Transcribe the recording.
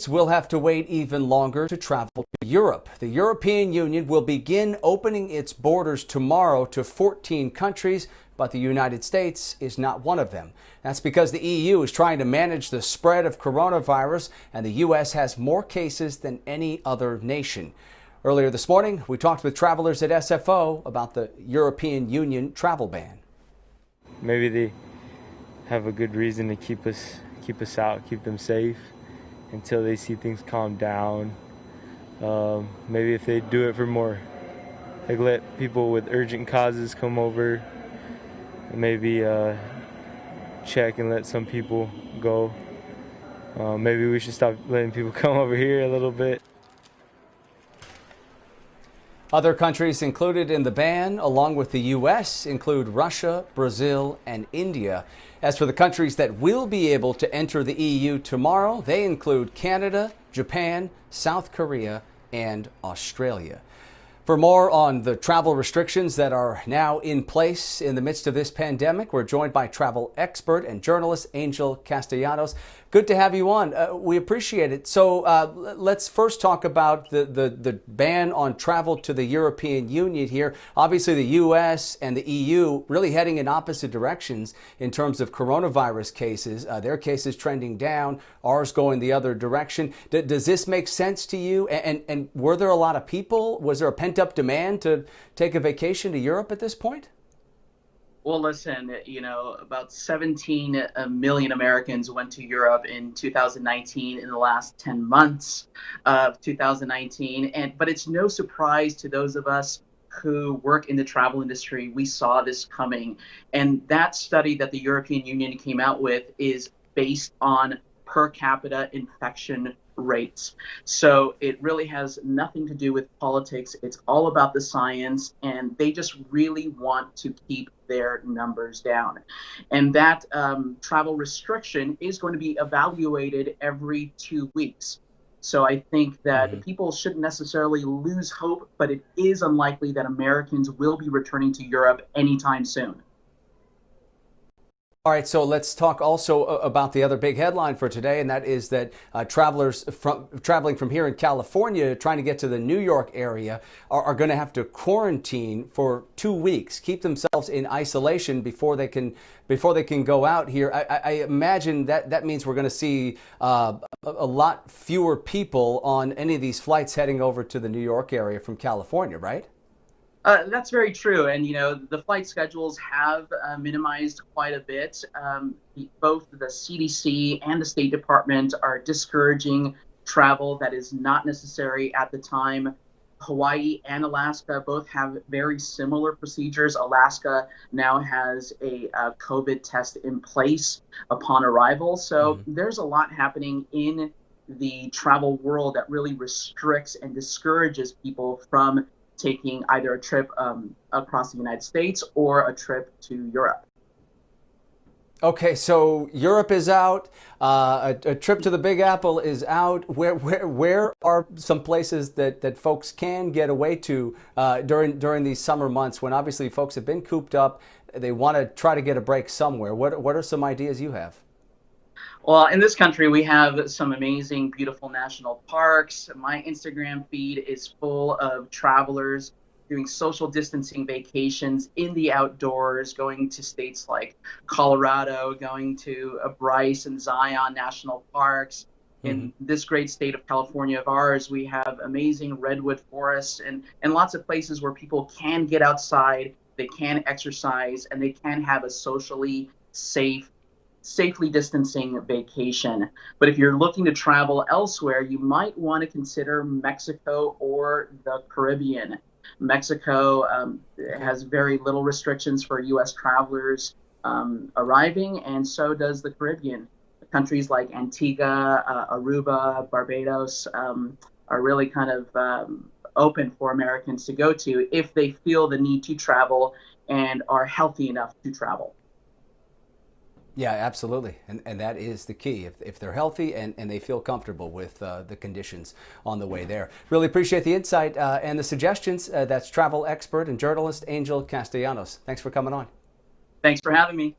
Will have to wait even longer to travel to Europe. The European Union will begin opening its borders tomorrow to 14 countries, but the United States is not one of them. That's because the EU is trying to manage the spread of coronavirus, and the U.S. has more cases than any other nation. Earlier this morning, we talked with travelers at SFO about the European Union travel ban. Maybe they have a good reason to keep us out, keep them safe until they see things calm down. Maybe if they do it for more, like let people with urgent causes come over, and maybe check and let some people go. Maybe we should stop letting people come over here a little bit. Other countries included in the ban, along with the U.S., include Russia, Brazil, and India. As for the countries that will be able to enter the EU tomorrow, they include Canada, Japan, South Korea, and Australia. For more on the travel restrictions that are now in place in the midst of this pandemic, we're joined by travel expert and journalist Angel Castellanos. Good to have you on. We appreciate it. So let's first talk about the ban on travel to the European Union here. Obviously, the U.S. and the EU really heading in opposite directions in terms of coronavirus cases. Their cases trending down, ours going the other direction. Does this make sense to you? And were there a lot of people? Was there a pent-up demand to take a vacation to Europe at this point? Well, listen, about 17 million Americans went to Europe in 2019 in the last 10 months of 2019. But it's no surprise to those of us who work in the travel industry. We saw this coming. And that study that the European Union came out with is based on per capita infection rates. So it really has nothing to do with politics. It's all about the science, and they just really want to keep their numbers down. And that travel restriction is going to be evaluated every 2 weeks. So I think that people shouldn't necessarily lose hope, but it is unlikely that Americans will be returning to Europe anytime soon. All right, so let's talk also about the other big headline for today, and that is that travelers traveling from here in California trying to get to the New York area are going to have to quarantine for 2 weeks, keep themselves in isolation before they can go out here. I imagine that means we're going to see a lot fewer people on any of these flights heading over to the New York area from California, right? That's very true. And, the flight schedules have minimized quite a bit. Both the CDC and the State Department are discouraging travel that is not necessary at the time. Hawaii and Alaska both have very similar procedures. Alaska now has a COVID test in place upon arrival. So there's a lot happening in the travel world that really restricts and discourages people from taking either a trip across the United States or a trip to Europe. Okay, so Europe is out. A trip to the Big Apple is out. Where are some places that folks can get away to during these summer months when obviously folks have been cooped up? They want to try to get a break somewhere. What are some ideas you have? Well, in this country, we have some amazing, beautiful national parks. My Instagram feed is full of travelers doing social distancing vacations in the outdoors, going to states like Colorado, going to Bryce and Zion National Parks. In this great state of California of ours, we have amazing redwood forests and lots of places where people can get outside, they can exercise, and they can have a socially safely distancing vacation. But if you're looking to travel elsewhere, you might want to consider Mexico or the Caribbean. Mexico has very little restrictions for U.S. travelers arriving, and so does the Caribbean. Countries like Antigua, Aruba, Barbados are really kind of open for Americans to go to if they feel the need to travel and are healthy enough to travel. Yeah, absolutely. And that is the key. If they're healthy and they feel comfortable with the conditions on the way there. Really appreciate the insight and the suggestions. That's travel expert and journalist Angel Castellanos. Thanks for coming on. Thanks for having me.